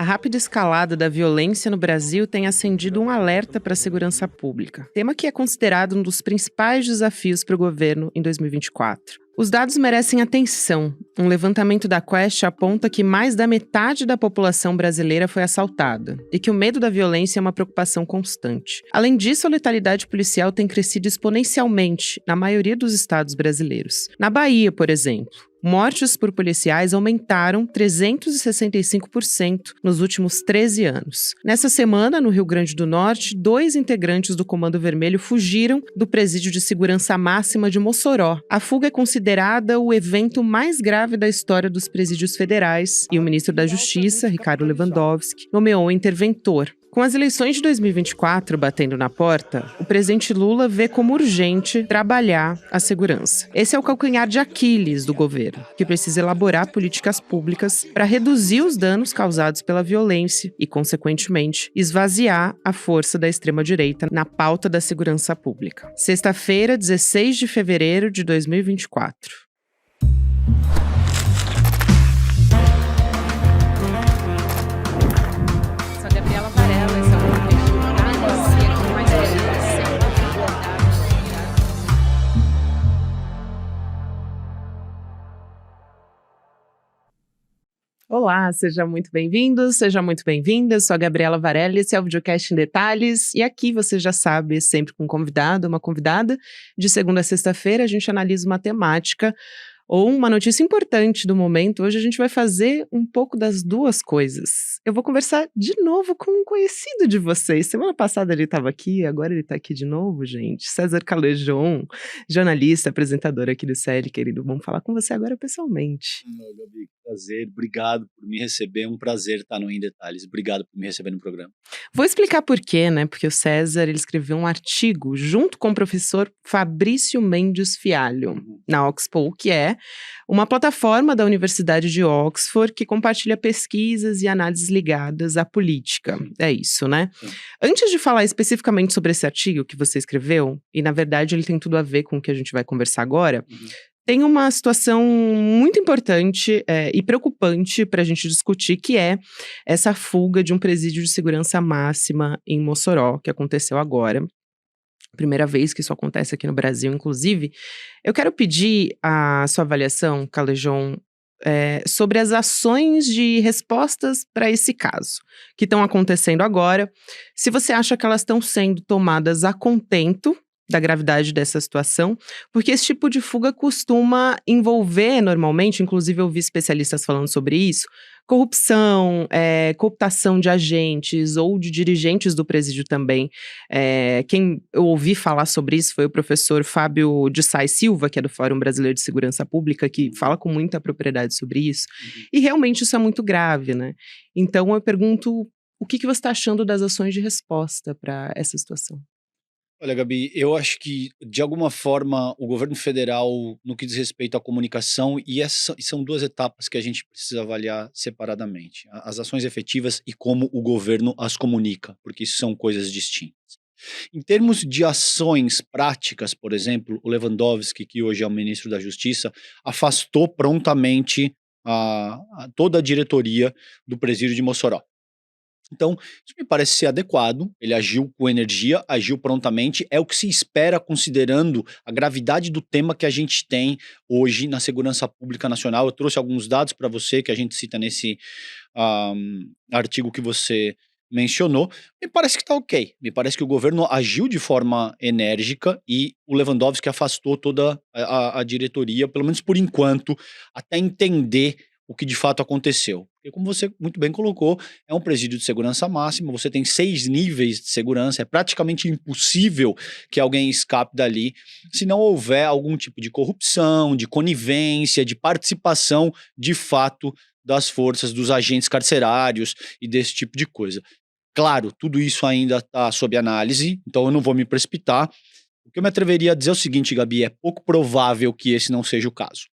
A rápida escalada da violência no Brasil tem acendido um alerta para a segurança pública, tema que é considerado um dos principais desafios para o governo em 2024. Os dados merecem atenção. Um levantamento da Quest aponta que mais da metade da população brasileira foi assaltada e que o medo da violência é uma preocupação constante. Além disso, a letalidade policial tem crescido exponencialmente na maioria dos estados brasileiros. Na Bahia, por exemplo, mortes por policiais aumentaram 365% nos últimos 13 anos. Nessa semana, no Rio Grande do Norte, 2 integrantes do Comando Vermelho fugiram do presídio de segurança máxima de Mossoró. A fuga é considerada o evento mais grave da história dos presídios federais e o ministro da Justiça, Ricardo Lewandowski, nomeou um interventor. Com as eleições de 2024 batendo na porta, o presidente Lula vê como urgente trabalhar a segurança. Esse é o calcanhar de Aquiles do governo, que precisa elaborar políticas públicas para reduzir os danos causados pela violência e, consequentemente, esvaziar a força da extrema-direita na pauta da segurança pública. Sexta-feira, 16 de fevereiro de 2024. Olá, seja muito bem-vindo, seja muito bem-vinda. Eu sou a Gabriela Varelli, esse é o Videocast em Detalhes. E aqui, você já sabe, sempre com um convidado, uma convidada. De segunda a sexta-feira, a gente analisa uma temática ou uma notícia importante do momento. Hoje a gente vai fazer um pouco das duas coisas. Eu vou conversar de novo com um conhecido de vocês. Semana passada ele estava aqui, agora ele está aqui de novo, gente. César Calejon, jornalista, apresentador aqui do CL, querido. Vamos falar com você agora pessoalmente. Gabi, prazer, obrigado por me receber, é um prazer estar no Em Detalhes, obrigado por me receber no programa. Vou explicar por quê, né? Porque o César, ele escreveu um artigo junto com o professor Fabrício Mendes Fialho, na Oxpool, que é uma plataforma da Universidade de Oxford que compartilha pesquisas e análises ligadas à política. É isso, né? Antes de falar especificamente sobre esse artigo que você escreveu, e na verdade ele tem tudo a ver com o que a gente vai conversar agora, tem uma situação muito importante e preocupante para a gente discutir, que é essa fuga de um presídio de segurança máxima em Mossoró, que aconteceu agora. Primeira vez que isso acontece aqui no Brasil, inclusive. Eu quero pedir a sua avaliação, Calejon, sobre as ações de respostas para esse caso, que estão acontecendo agora. Se você acha que elas estão sendo tomadas a contento da gravidade dessa situação, porque esse tipo de fuga costuma envolver, normalmente, inclusive eu vi especialistas falando sobre isso, corrupção, cooptação de agentes ou de dirigentes do presídio também. Quem eu ouvi falar sobre isso foi o professor Fábio de Sá Silva, que é do Fórum Brasileiro de Segurança Pública, que fala com muita propriedade sobre isso. E realmente isso é muito grave, né? Então eu pergunto, o que você está achando das ações de resposta para essa situação? Olha, Gabi, eu acho que, de alguma forma, o governo federal, no que diz respeito à comunicação, e são duas etapas que a gente precisa avaliar separadamente: as ações efetivas e como o governo as comunica, porque isso são coisas distintas. Em termos de ações práticas, por exemplo, o Lewandowski, que hoje é o ministro da Justiça, afastou prontamente toda a diretoria do presídio de Mossoró. Então, isso me parece ser adequado, ele agiu com energia, agiu prontamente, é o que se espera considerando a gravidade do tema que a gente tem hoje na segurança pública nacional. Eu trouxe alguns dados para você que a gente cita nesse artigo que você mencionou. Me parece que está ok, me parece que o governo agiu de forma enérgica e o Lewandowski afastou toda a diretoria, pelo menos por enquanto, até entender o que de fato aconteceu. Porque, como você muito bem colocou, é um presídio de segurança máxima, você tem 6 níveis de segurança, é praticamente impossível que alguém escape dali se não houver algum tipo de corrupção, de conivência, de participação de fato das forças, dos agentes carcerários e desse tipo de coisa. Claro, tudo isso ainda está sob análise, então eu não vou me precipitar. O que eu me atreveria a dizer é o seguinte, Gabi, é pouco provável que esse não seja o caso.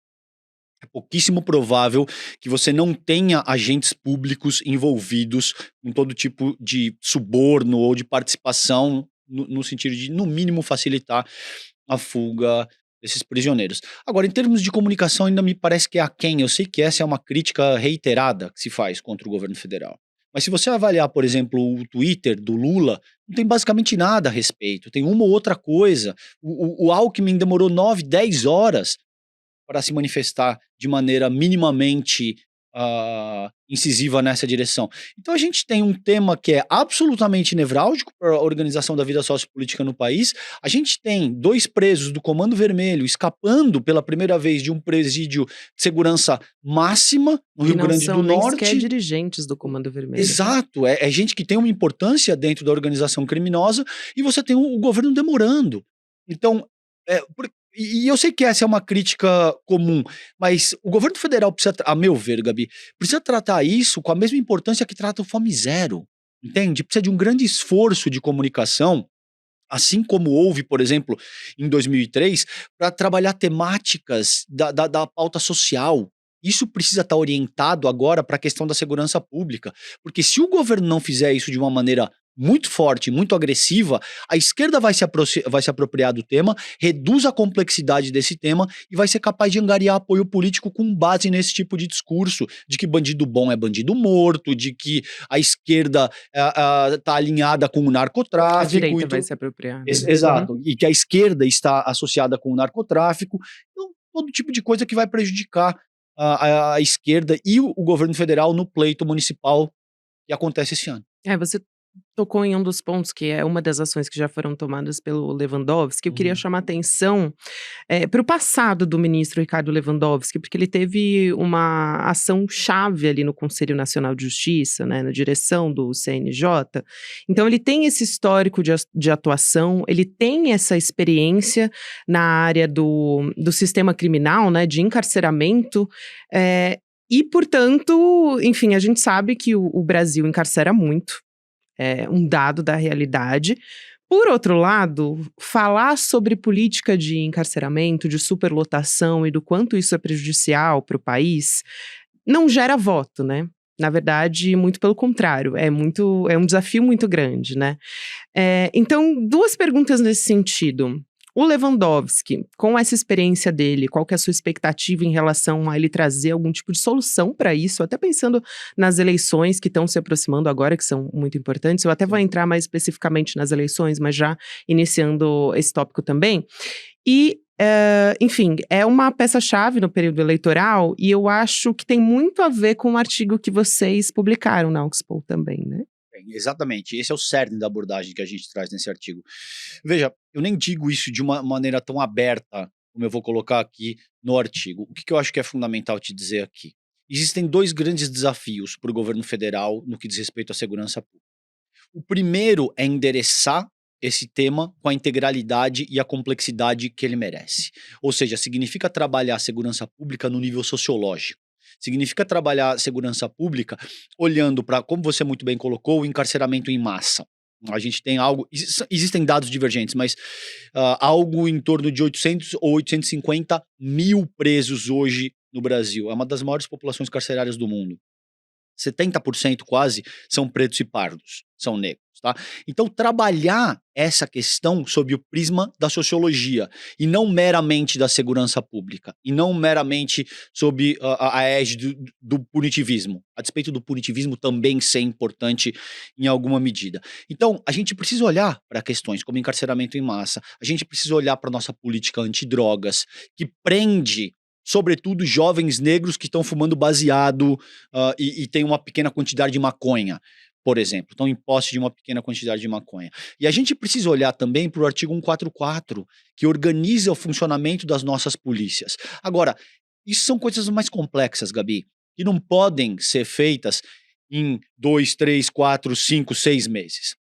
É pouquíssimo provável que você não tenha agentes públicos envolvidos em todo tipo de suborno ou de participação no sentido de, no mínimo, facilitar a fuga desses prisioneiros. Agora, em termos de comunicação, ainda me parece que é aquém. Eu sei que essa é uma crítica reiterada que se faz contra o governo federal. Mas se você avaliar, por exemplo, o Twitter do Lula, não tem basicamente nada a respeito. Tem uma ou outra coisa. O Alckmin demorou 9, 10 horas para se manifestar de maneira minimamente incisiva nessa direção. Então a gente tem um tema que é absolutamente nevrálgico para a organização da vida sociopolítica no país. A gente tem 2 presos do Comando Vermelho escapando pela primeira vez de um presídio de segurança máxima no Rio Grande do Não são nem Norte. sequer dirigentes do Comando Vermelho. Exato, é gente que tem uma importância dentro da organização criminosa e você tem o governo demorando. Então, e eu sei que essa é uma crítica comum, mas o governo federal precisa, a meu ver, Gabi, precisa tratar isso com a mesma importância que trata o Fome Zero, entende? Precisa de um grande esforço de comunicação, assim como houve, por exemplo, em 2003, para trabalhar temáticas da pauta social. Isso precisa estar orientado agora para a questão da segurança pública, porque se o governo não fizer isso de uma maneira muito forte, muito agressiva, a esquerda vai se apropriar do tema, reduz a complexidade desse tema e vai ser capaz de angariar apoio político com base nesse tipo de discurso, de que bandido bom é bandido morto, de que a esquerda está alinhada com o narcotráfico. A direita vai se apropriar. Né? Exato, e que a esquerda está associada com o narcotráfico. Então, todo tipo de coisa que vai prejudicar a esquerda e o governo federal no pleito municipal que acontece esse ano. Você tocou em um dos pontos, que é uma das ações que já foram tomadas pelo Lewandowski. Eu queria chamar atenção para o passado do ministro Ricardo Lewandowski, porque ele teve uma ação chave ali no Conselho Nacional de Justiça, né, na direção do CNJ. Então ele tem esse histórico de atuação, ele tem essa experiência na área do sistema criminal, né, de encarceramento, e, portanto, enfim, a gente sabe que o Brasil encarcera muito. É um dado da realidade. Por outro lado, falar sobre política de encarceramento, de superlotação e do quanto isso é prejudicial para o país, não gera voto, né? Na verdade, muito pelo contrário, é um desafio muito grande, né? Então, 2 perguntas nesse sentido. O Lewandowski, com essa experiência dele, qual que é a sua expectativa em relação a ele trazer algum tipo de solução para isso? Até pensando nas eleições que estão se aproximando agora, que são muito importantes. Eu até vou entrar mais especificamente nas eleições, mas já iniciando esse tópico também. E, enfim, é uma peça-chave no período eleitoral e eu acho que tem muito a ver com o artigo que vocês publicaram na Oxpoll também, né? Exatamente, esse é o cerne da abordagem que a gente traz nesse artigo. Veja, eu nem digo isso de uma maneira tão aberta como eu vou colocar aqui no artigo. O que eu acho que é fundamental te dizer aqui? Existem 2 grandes desafios para o governo federal no que diz respeito à segurança pública. O primeiro é endereçar esse tema com a integralidade e a complexidade que ele merece. Ou seja, significa trabalhar a segurança pública no nível sociológico. Significa trabalhar segurança pública olhando para, como você muito bem colocou, o encarceramento em massa. A gente tem algo, existem dados divergentes, mas algo em torno de 800 ou 850 mil presos hoje no Brasil. É uma das maiores populações carcerárias do mundo. 70% quase são pretos e pardos, são negros, tá? Então trabalhar essa questão sob o prisma da sociologia e não meramente da segurança pública e não meramente sob a égide do punitivismo, a despeito do punitivismo também ser importante em alguma medida. Então a gente precisa olhar para questões como encarceramento em massa, a gente precisa olhar para nossa política antidrogas que prende sobretudo jovens negros que estão fumando baseado e tem uma pequena quantidade de maconha, por exemplo, estão em posse de uma pequena quantidade de maconha. E a gente precisa olhar também para o artigo 144, que organiza o funcionamento das nossas polícias. Agora, isso são coisas mais complexas, Gabi, que não podem ser feitas em 2, 3, 4, 5, 6 meses.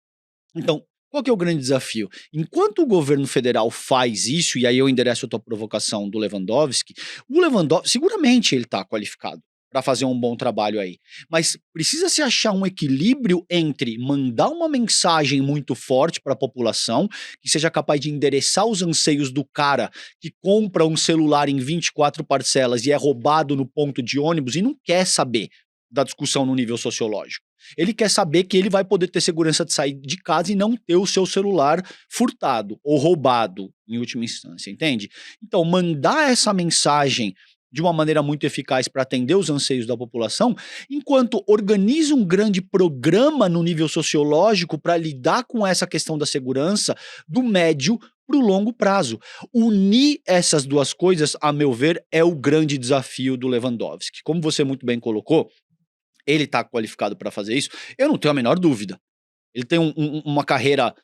Então, qual que é o grande desafio? Enquanto o governo federal faz isso, e aí eu endereço a tua provocação do Lewandowski, o Lewandowski, seguramente ele está qualificado para fazer um bom trabalho aí, mas precisa se achar um equilíbrio entre mandar uma mensagem muito forte para a população, que seja capaz de endereçar os anseios do cara que compra um celular em 24 parcelas e é roubado no ponto de ônibus e não quer saber da discussão no nível sociológico. Ele quer saber que ele vai poder ter segurança de sair de casa e não ter o seu celular furtado ou roubado, em última instância, entende? Então, mandar essa mensagem de uma maneira muito eficaz para atender os anseios da população, enquanto organiza um grande programa no nível sociológico para lidar com essa questão da segurança do médio para o longo prazo. Unir essas duas coisas, a meu ver, é o grande desafio do Lewandowski. Como você muito bem colocou, ele está qualificado para fazer isso, eu não tenho a menor dúvida. Ele tem uma carreira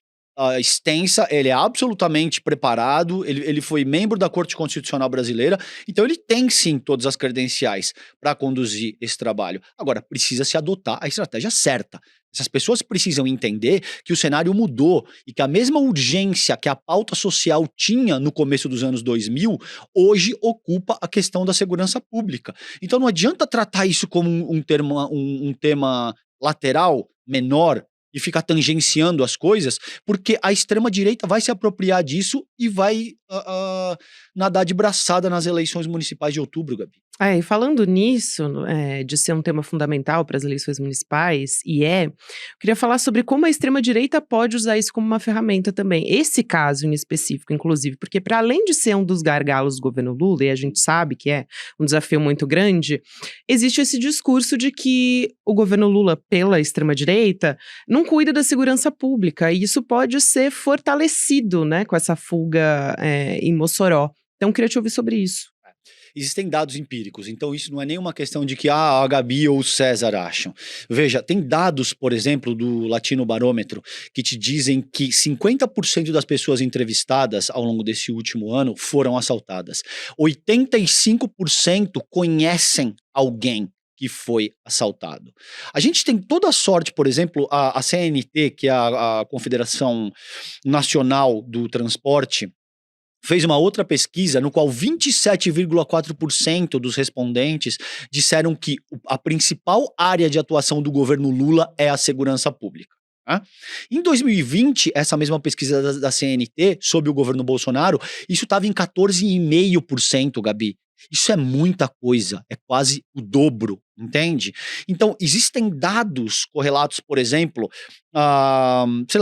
extensa, ele é absolutamente preparado, ele foi membro da Corte Constitucional Brasileira, então ele tem sim todas as credenciais para conduzir esse trabalho. Agora, precisa se adotar a estratégia certa. Essas pessoas precisam entender que o cenário mudou e que a mesma urgência que a pauta social tinha no começo dos anos 2000, hoje ocupa a questão da segurança pública. Então não adianta tratar isso como um tema lateral, menor, e ficar tangenciando as coisas, porque a extrema-direita vai se apropriar disso e vai nadar de braçada nas eleições municipais de outubro, Gabi. E falando nisso, de ser um tema fundamental para as eleições municipais, eu queria falar sobre como a extrema-direita pode usar isso como uma ferramenta também. Esse caso em específico, inclusive, porque para além de ser um dos gargalos do governo Lula, e a gente sabe que é um desafio muito grande, existe esse discurso de que o governo Lula, pela extrema-direita, não cuida da segurança pública, e isso pode ser fortalecido, né, com essa fuga em Mossoró. Então, eu queria te ouvir sobre isso. Existem dados empíricos, então isso não é nenhuma questão de que a Gabi ou o César acham. Veja, tem dados, por exemplo, do Latino Barômetro, que te dizem que 50% das pessoas entrevistadas ao longo desse último ano foram assaltadas. 85% conhecem alguém que foi assaltado. A gente tem toda a sorte, por exemplo, a CNT, que é a Confederação Nacional do Transporte, fez uma outra pesquisa no qual 27,4% dos respondentes disseram que a principal área de atuação do governo Lula é a segurança pública. Em 2020, essa mesma pesquisa da CNT sobre o governo Bolsonaro, isso estava em 14,5%, Gabi. Isso é muita coisa, é quase o dobro, entende? Então, existem dados correlatos, por exemplo,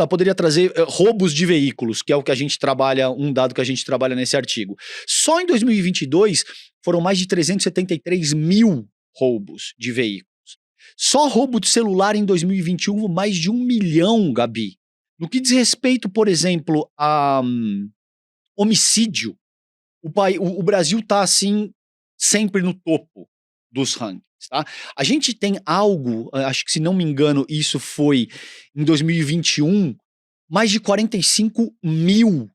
poderia trazer roubos de veículos, que é o que a gente trabalha, um dado que a gente trabalha nesse artigo. Só em 2022, foram mais de 373 mil roubos de veículos. Só roubo de celular em 2021, mais de 1 milhão, Gabi. No que diz respeito, por exemplo, a homicídio, o Brasil está, assim, sempre no topo dos rankings, tá? A gente tem algo, acho que se não me engano, isso foi em 2021, mais de 45 mil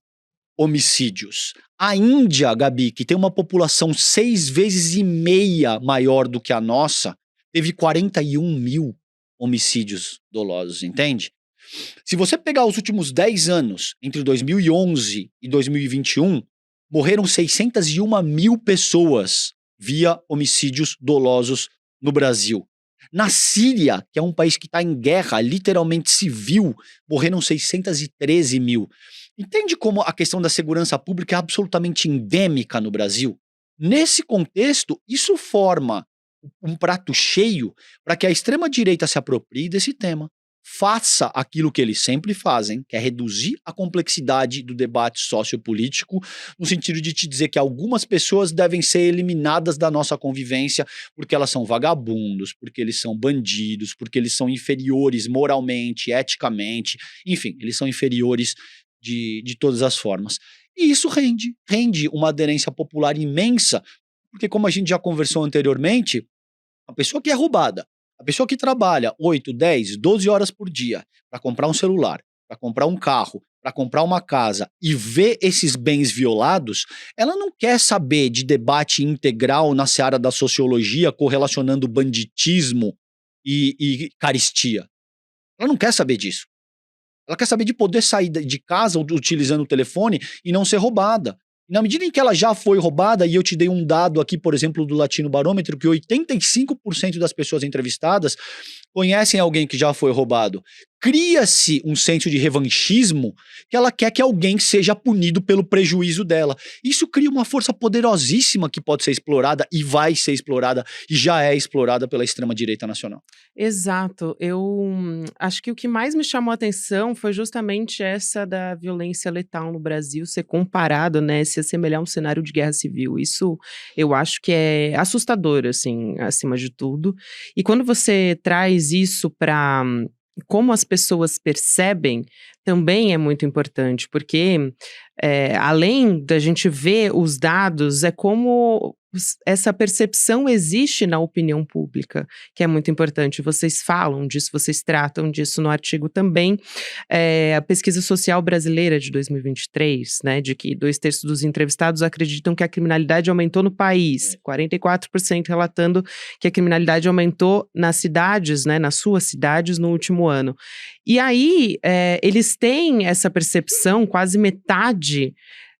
homicídios. A Índia, Gabi, que tem uma população 6,5 vezes maior do que a nossa, teve 41 mil homicídios dolosos, entende? Se você pegar os últimos 10 anos, entre 2011 e 2021, morreram 601 mil pessoas via homicídios dolosos no Brasil. Na Síria, que é um país que está em guerra, literalmente civil, morreram 613 mil. Entende como a questão da segurança pública é absolutamente endêmica no Brasil? Nesse contexto, isso forma um prato cheio para que a extrema-direita se aproprie desse tema, faça aquilo que eles sempre fazem, que é reduzir a complexidade do debate sociopolítico, no sentido de te dizer que algumas pessoas devem ser eliminadas da nossa convivência porque elas são vagabundos, porque eles são bandidos, porque eles são inferiores moralmente, eticamente, enfim, eles são inferiores de todas as formas. E isso rende uma aderência popular imensa, porque como a gente já conversou anteriormente, a pessoa que é roubada, a pessoa que trabalha 8, 10, 12 horas por dia para comprar um celular, para comprar um carro, para comprar uma casa e ver esses bens violados, ela não quer saber de debate integral na seara da sociologia correlacionando banditismo e caristia. Ela não quer saber disso. Ela quer saber de poder sair de casa utilizando o telefone e não ser roubada. Na medida em que ela já foi roubada, e eu te dei um dado aqui, por exemplo, do Latino Barômetro, que 85% das pessoas entrevistadas conhecem alguém que já foi roubado. cria-se um senso de revanchismo que ela quer que alguém seja punido pelo prejuízo dela. Isso cria uma força poderosíssima que pode ser explorada e vai ser explorada e já é explorada pela extrema-direita nacional. Exato. Eu acho que o que mais me chamou a atenção foi justamente essa da violência letal no Brasil ser comparado, né, se assemelhar a um cenário de guerra civil. Isso eu acho que é assustador, assim, acima de tudo. E quando você traz isso para como as pessoas percebem, também é muito importante, porque além da gente ver os dados, é como essa percepção existe na opinião pública, que é muito importante. Vocês falam disso, vocês tratam disso no artigo também. A pesquisa social brasileira de 2023, né, de que 2/3 dos entrevistados acreditam que a criminalidade aumentou no país, 44% relatando que a criminalidade aumentou nas cidades, né, nas suas cidades no último ano. E aí, eles têm essa percepção, quase metade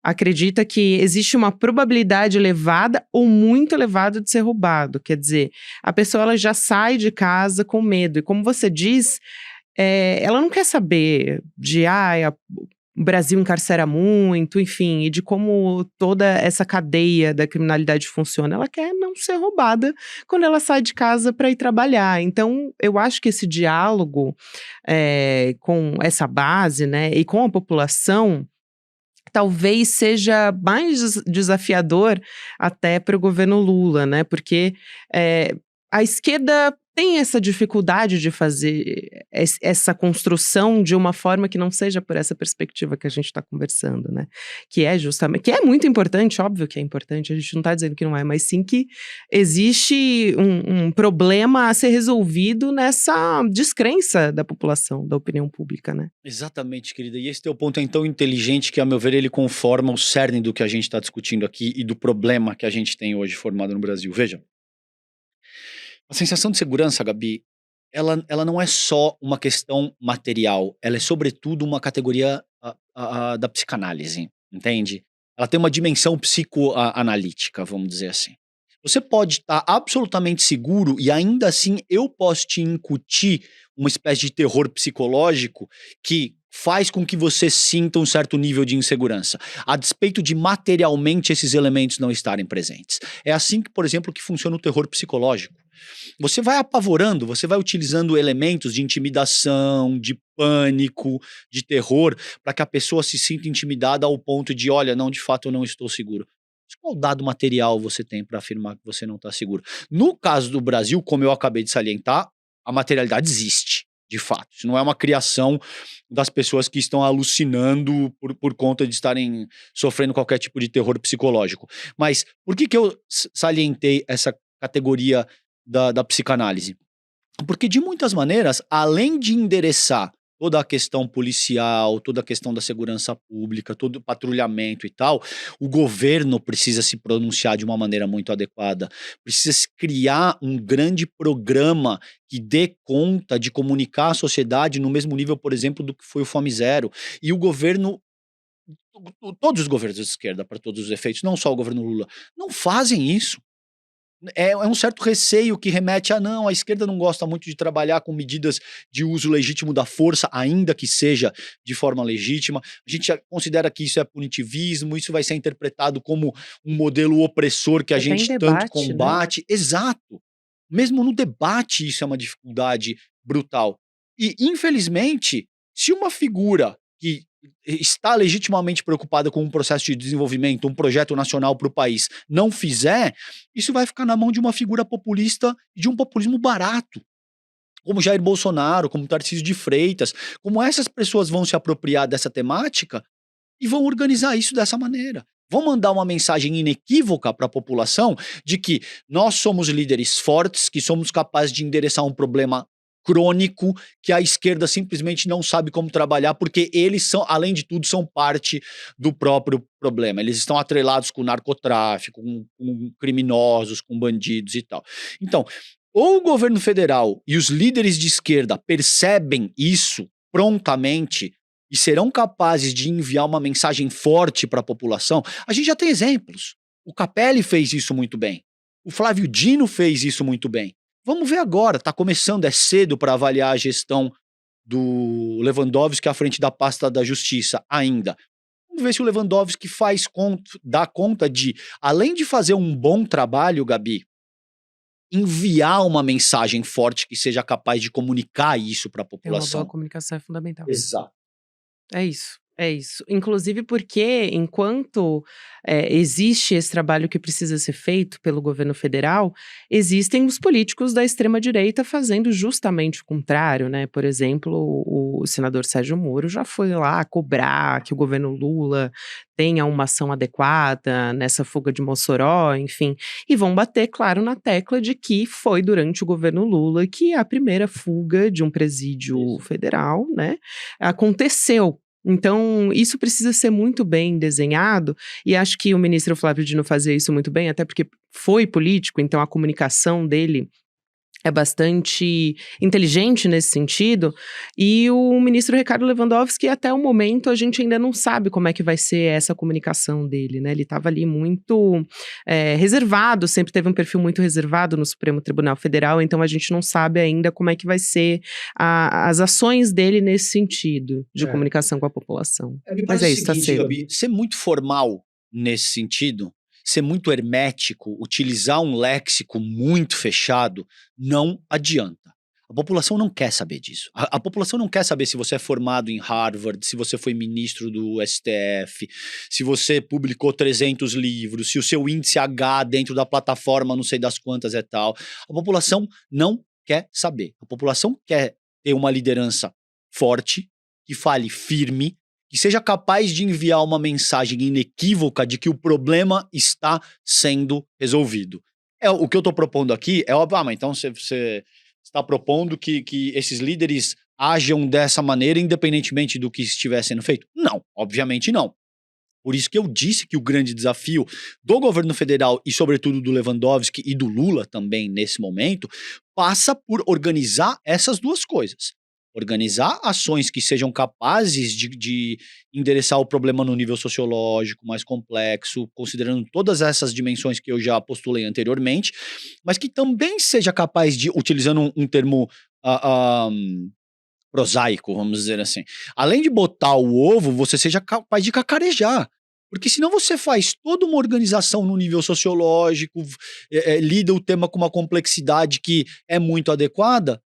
acredita que existe uma probabilidade elevada ou muito elevada de ser roubado. Quer dizer, a pessoa ela já sai de casa com medo. E como você diz, ela não quer saber de o Brasil encarcera muito, enfim, e de como toda essa cadeia da criminalidade funciona. Ela quer não ser roubada quando ela sai de casa para ir trabalhar. Então, eu acho que esse diálogo com essa base, né, e com a população, talvez seja mais desafiador até para o governo Lula, né? Porque a esquerda tem essa dificuldade de fazer essa construção de uma forma que não seja por essa perspectiva que a gente está conversando, né? Que é justamente, que é muito importante, óbvio que é importante, a gente não está dizendo que não é, mas sim que existe um problema a ser resolvido nessa descrença da população, da opinião pública, né? Exatamente, querida. E esse teu ponto é tão inteligente que, a meu ver, ele conforma o cerne do que a gente está discutindo aqui e do problema que a gente tem hoje formado no Brasil. Veja, a sensação de segurança, Gabi, ela não é só uma questão material, ela é sobretudo uma categoria da psicanálise, entende? Ela tem uma dimensão psicoanalítica, vamos dizer assim. Você pode estar absolutamente seguro e ainda assim eu posso te incutir uma espécie de terror psicológico que faz com que você sinta um certo nível de insegurança, a despeito de materialmente esses elementos não estarem presentes. É assim que, por exemplo, que funciona o terror psicológico. Você vai apavorando, você vai utilizando elementos de intimidação, de pânico, de terror, para que a pessoa se sinta intimidada ao ponto de, olha, não, de fato eu não estou seguro. Mas qual dado material você tem para afirmar que você não está seguro? No caso do Brasil, como eu acabei de salientar, a materialidade existe, de fato. Isso não é uma criação das pessoas que estão alucinando por conta de estarem sofrendo qualquer tipo de terror psicológico. Mas por que eu salientei essa categoria da psicanálise? Porque, de muitas maneiras, além de endereçar toda a questão policial, toda a questão da segurança pública, todo o patrulhamento e tal, o governo precisa se pronunciar de uma maneira muito adequada. Precisa se criar um grande programa que dê conta de comunicar a sociedade no mesmo nível, por exemplo, do que foi o Fome Zero. E o governo, todos os governos de esquerda, para todos os efeitos, não só o governo Lula, não fazem isso. É um certo receio que remete a não, a esquerda não gosta muito de trabalhar com medidas de uso legítimo da força, ainda que seja de forma legítima. A gente considera que isso é punitivismo, isso vai ser interpretado como um modelo opressor que a gente tanto combate. Né? Exato. Mesmo no debate isso é uma dificuldade brutal. E, infelizmente, se uma figura que está legitimamente preocupada com um processo de desenvolvimento, um projeto nacional para o país, não fizer, isso vai ficar na mão de uma figura populista e de um populismo barato, como Jair Bolsonaro, como Tarcísio de Freitas, como essas pessoas vão se apropriar dessa temática e vão organizar isso dessa maneira. Vão mandar uma mensagem inequívoca para a população de que nós somos líderes fortes, que somos capazes de endereçar um problema crônico que a esquerda simplesmente não sabe como trabalhar, porque eles são, além de tudo, são parte do próprio problema. Eles estão atrelados com o narcotráfico, com criminosos, com bandidos e tal. Então, ou o governo federal e os líderes de esquerda percebem isso prontamente e serão capazes de enviar uma mensagem forte para a população. A gente já tem exemplos. O Capelli fez isso muito bem. O Flávio Dino fez isso muito bem. Vamos ver agora, está começando, é cedo para avaliar a gestão do Lewandowski à frente da pasta da Justiça ainda. Vamos ver se o Lewandowski dá conta de, além de fazer um bom trabalho, Gabi, enviar uma mensagem forte que seja capaz de comunicar isso para a É uma boa população. comunicação é fundamental. Exato. É isso, é isso. Inclusive porque enquanto existe esse trabalho que precisa ser feito pelo governo federal, existem os políticos da extrema-direita fazendo justamente o contrário, né? Por exemplo, o senador Sérgio Moro já foi lá cobrar que o governo Lula tenha uma ação adequada nessa fuga de Mossoró, enfim. E vão bater, claro, na tecla de que foi durante o governo Lula que a primeira fuga de um presídio federal, né, aconteceu. Então, isso precisa ser muito bem desenhado, e acho que o ministro Flávio Dino fazia isso muito bem, até porque foi político, então a comunicação dele é bastante inteligente nesse sentido, e o ministro Ricardo Lewandowski, até o momento, a gente ainda não sabe como é que vai ser essa comunicação dele, né? Ele estava ali muito reservado, sempre teve um perfil muito reservado no Supremo Tribunal Federal, então a gente não sabe ainda como é que vai ser as ações dele nesse sentido de comunicação com a população. Mas é isso, tá cedo. Gabi, ser muito formal nesse sentido, ser muito hermético, utilizar um léxico muito fechado, não adianta. A população não quer saber disso. A população não quer saber se você é formado em Harvard, se você foi ministro do STF, se você publicou 300 livros, se o seu índice H dentro da plataforma não sei das quantas é tal. A população não quer saber. A população quer ter uma liderança forte, que fale firme, que seja capaz de enviar uma mensagem inequívoca de que o problema está sendo resolvido. O que eu estou propondo aqui é óbvio, mas então você está propondo que esses líderes ajam dessa maneira independentemente do que estiver sendo feito? Não, obviamente não. Por isso que eu disse que o grande desafio do governo federal e sobretudo do Lewandowski e do Lula também nesse momento passa por organizar essas duas coisas. Organizar ações que sejam capazes de endereçar o problema no nível sociológico mais complexo, considerando todas essas dimensões que eu já postulei anteriormente, mas que também seja capaz de, utilizando um termo prosaico, vamos dizer assim, além de botar o ovo, você seja capaz de cacarejar. Porque senão você faz toda uma organização no nível sociológico, lida o tema com uma complexidade que é muito adequada,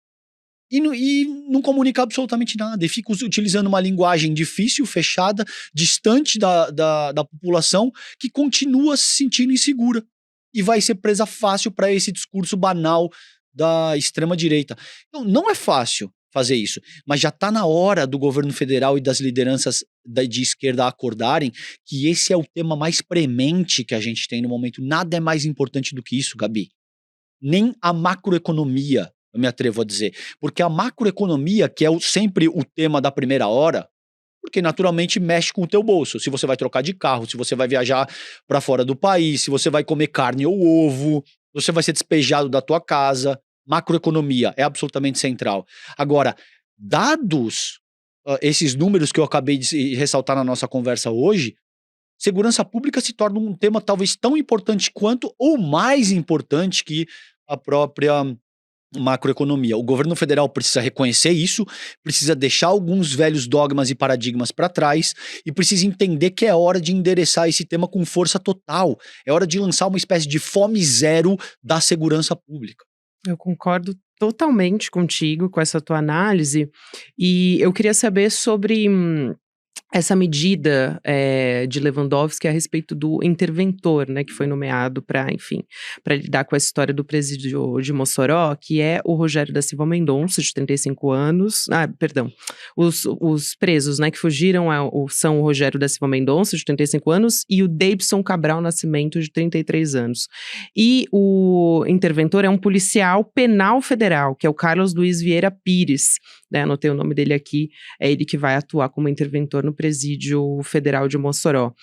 e não comunica absolutamente nada, e fica utilizando uma linguagem difícil, fechada, distante da população, que continua se sentindo insegura, e vai ser presa fácil para esse discurso banal da extrema-direita. Então, não é fácil fazer isso, mas já está na hora do governo federal e das lideranças de esquerda acordarem que esse é o tema mais premente que a gente tem no momento. Nada é mais importante do que isso, Gabi. Nem a macroeconomia, eu me atrevo a dizer. Porque a macroeconomia, que é sempre o tema da primeira hora, porque naturalmente mexe com o teu bolso. Se você vai trocar de carro, se você vai viajar para fora do país, se você vai comer carne ou ovo, você vai ser despejado da tua casa. Macroeconomia é absolutamente central. Agora, dados esses números que eu acabei de ressaltar na nossa conversa hoje, segurança pública se torna um tema talvez tão importante quanto ou mais importante que a própria macroeconomia. O governo federal precisa reconhecer isso, precisa deixar alguns velhos dogmas e paradigmas para trás e precisa entender que é hora de endereçar esse tema com força total. É hora de lançar uma espécie de fome zero da segurança pública. Eu concordo totalmente contigo com essa tua análise, e eu queria saber sobre essa medida de Lewandowski a respeito do interventor, né, que foi nomeado para, enfim, para lidar com essa história do presídio de Mossoró, que é o Rogério da Silva Mendonça, de 35 anos. Os presos, né, que fugiram são o Rogério da Silva Mendonça, de 35 anos, e o Deibson Cabral Nascimento, de 33 anos. E o interventor é um policial penal federal, que é o Carlos Luiz Vieira Pires, né, anotei o nome dele aqui, é ele que vai atuar como interventor no presídio federal de Mossoró.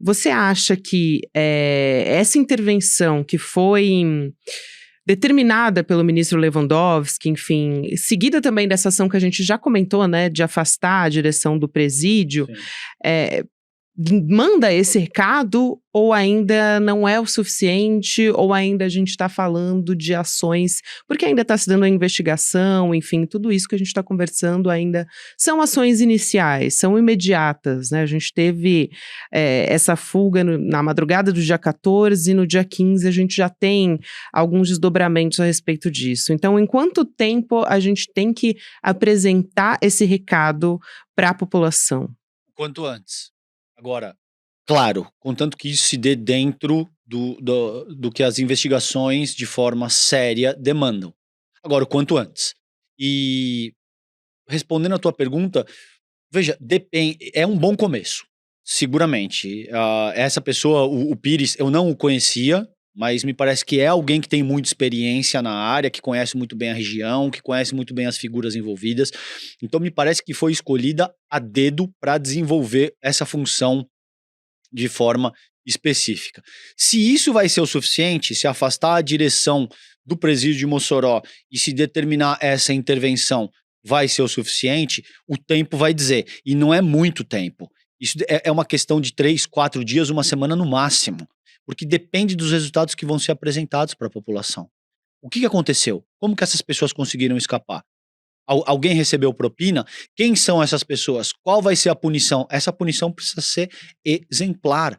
Você acha que essa intervenção que foi determinada pelo ministro Lewandowski, enfim, seguida também dessa ação que a gente já comentou, né, de afastar a direção do presídio, manda esse recado ou ainda não é o suficiente, ou ainda a gente está falando de ações, porque ainda está se dando a investigação, enfim, tudo isso que a gente está conversando ainda são ações iniciais, são imediatas, né? A gente teve essa fuga na madrugada do dia 14 e no dia 15 a gente já tem alguns desdobramentos a respeito disso. Então, em quanto tempo a gente tem que apresentar esse recado para a população? Quanto antes. Agora, claro, contanto que isso se dê dentro do que as investigações de forma séria demandam. Agora, o quanto antes. E respondendo a tua pergunta, veja, depende, é um bom começo, seguramente. Essa pessoa, o Pires, eu não o conhecia, mas me parece que é alguém que tem muita experiência na área, que conhece muito bem a região, que conhece muito bem as figuras envolvidas. Então me parece que foi escolhida a dedo para desenvolver essa função de forma específica. Se isso vai ser o suficiente, se afastar a direção do presídio de Mossoró e se determinar essa intervenção vai ser o suficiente, o tempo vai dizer. E não é muito tempo. Isso é uma questão de 3, 4 dias, uma semana no máximo. Porque depende dos resultados que vão ser apresentados para a população. O que aconteceu? Como que essas pessoas conseguiram escapar? Alguém recebeu propina? Quem são essas pessoas? Qual vai ser a punição? Essa punição precisa ser exemplar.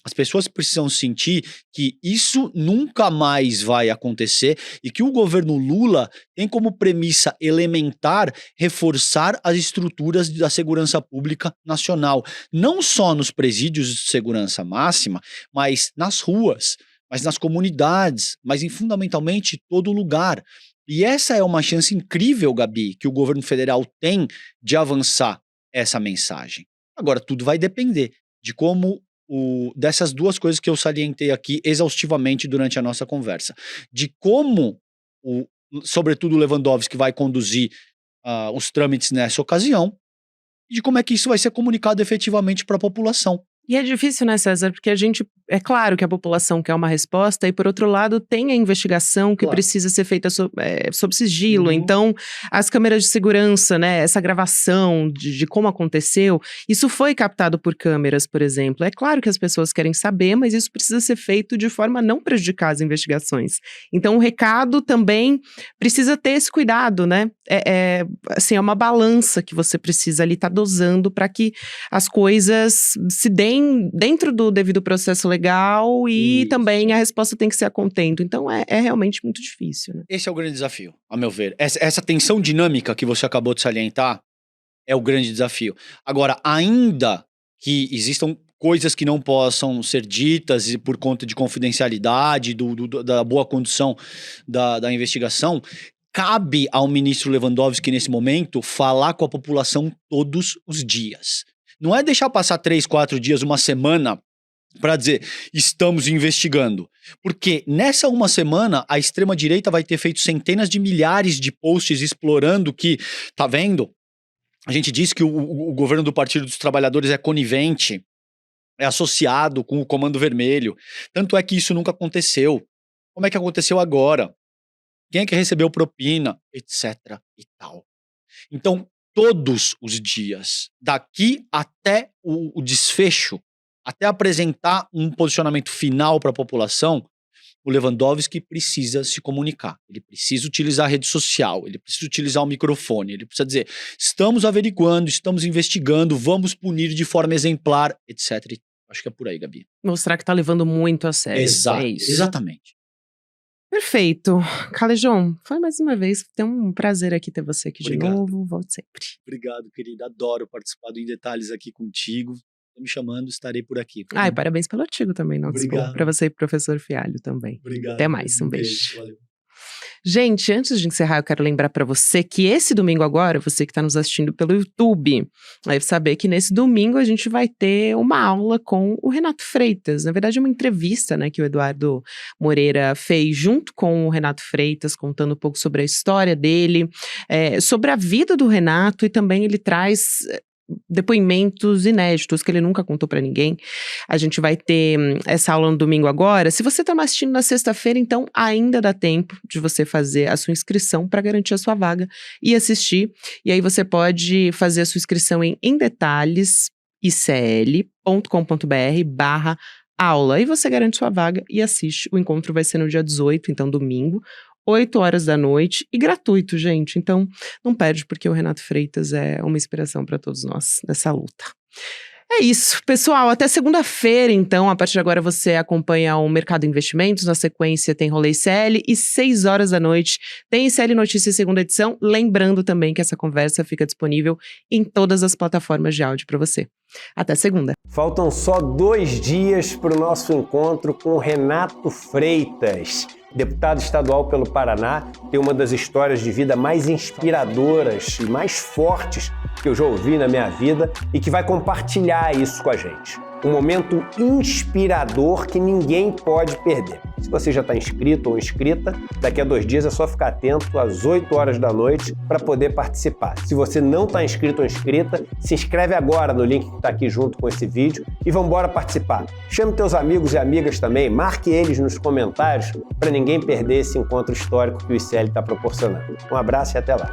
As pessoas precisam sentir que isso nunca mais vai acontecer e que o governo Lula tem como premissa elementar reforçar as estruturas da segurança pública nacional. Não só nos presídios de segurança máxima, mas nas ruas, mas nas comunidades, mas em fundamentalmente todo lugar. E essa é uma chance incrível, Gabi, que o governo federal tem de avançar essa mensagem. Agora, tudo vai depender de como dessas duas coisas que eu salientei aqui exaustivamente durante a nossa conversa. De como, sobretudo o Lewandowski vai conduzir os trâmites nessa ocasião e de como é que isso vai ser comunicado efetivamente para a população. E é difícil, né, César? Porque é claro que a população quer uma resposta e, por outro lado, tem a investigação que precisa ser feita sob sigilo. Então, as câmeras de segurança, né, essa gravação de como aconteceu, isso foi captado por câmeras, por exemplo. É claro que as pessoas querem saber, mas isso precisa ser feito de forma a não prejudicar as investigações. Então, o recado também precisa ter esse cuidado, né? Assim, é uma balança que você precisa ali estar dosando para que as coisas se deem dentro do devido processo legal e também a resposta tem que ser a contento. Então é realmente muito difícil, né? Esse é o grande desafio, a meu ver. Essa tensão dinâmica que você acabou de salientar é o grande desafio. Agora, ainda que existam coisas que não possam ser ditas por conta de confidencialidade, da boa condução da investigação, cabe ao ministro Lewandowski, nesse momento, falar com a população todos os dias. Não é deixar passar 3, 4 dias, uma semana, para dizer, estamos investigando. Porque nessa uma semana, a extrema-direita vai ter feito centenas de milhares de posts explorando que, tá vendo? A gente disse que o governo do Partido dos Trabalhadores é conivente, é associado com o Comando Vermelho. Tanto é que isso nunca aconteceu. Como é que aconteceu agora? Quem é que recebeu propina? Etc. e tal. Então, todos os dias, daqui até o desfecho, até apresentar um posicionamento final para a população, o Lewandowski precisa se comunicar. Ele precisa utilizar a rede social, ele precisa utilizar o microfone, ele precisa dizer, estamos averiguando, estamos investigando, vamos punir de forma exemplar, etc. Acho que é por aí, Gabi. Mostrar que tá levando muito a sério. Exato, É isso. exatamente. Perfeito. Calejão, foi mais uma vez. Tem um prazer aqui ter você aqui Obrigado. de novo. Volte sempre. Obrigado, querida. Adoro participar do Em Detalhes aqui contigo. Tá me chamando, estarei por aqui. E parabéns pelo artigo também, não? Obrigado. Para você e professor Fialho também. Obrigado. Até mais, um beijo. Valeu. Gente, antes de encerrar, eu quero lembrar para você que esse domingo agora, você que está nos assistindo pelo YouTube, vai saber que nesse domingo a gente vai ter uma aula com o Renato Freitas. Na verdade, uma entrevista, né, que o Eduardo Moreira fez junto com o Renato Freitas, contando um pouco sobre a história dele, sobre a vida do Renato, e também ele traz depoimentos inéditos que ele nunca contou pra ninguém. A gente vai ter essa aula no domingo agora. Se você tá me assistindo na sexta-feira, então ainda dá tempo de você fazer a sua inscrição para garantir a sua vaga e assistir. E aí você pode fazer a sua inscrição em detalhes icl.com.br/aula. E você garante sua vaga e assiste. O encontro vai ser no dia 18, então domingo, 8 horas da noite e gratuito, gente. Então não perde, porque o Renato Freitas é uma inspiração para todos nós nessa luta. É isso, pessoal. Até segunda-feira, então. A partir de agora você acompanha o Mercado Investimentos. Na sequência tem Rolê ICL e 6 horas da noite tem ICL Notícias segunda edição. Lembrando também que essa conversa fica disponível em todas as plataformas de áudio para você. Até segunda. Faltam só 2 dias para o nosso encontro com o Renato Freitas. Deputado estadual pelo Paraná, tem uma das histórias de vida mais inspiradoras e mais fortes que eu já ouvi na minha vida e que vai compartilhar isso com a gente. Um momento inspirador que ninguém pode perder. Se você já está inscrito ou inscrita, daqui a 2 dias é só ficar atento às 8 horas da noite para poder participar. Se você não está inscrito ou inscrita, se inscreve agora no link que está aqui junto com esse vídeo e vamos embora participar. Chame teus amigos e amigas também, marque eles nos comentários para ninguém perder esse encontro histórico que o ICL está proporcionando. Um abraço e até lá.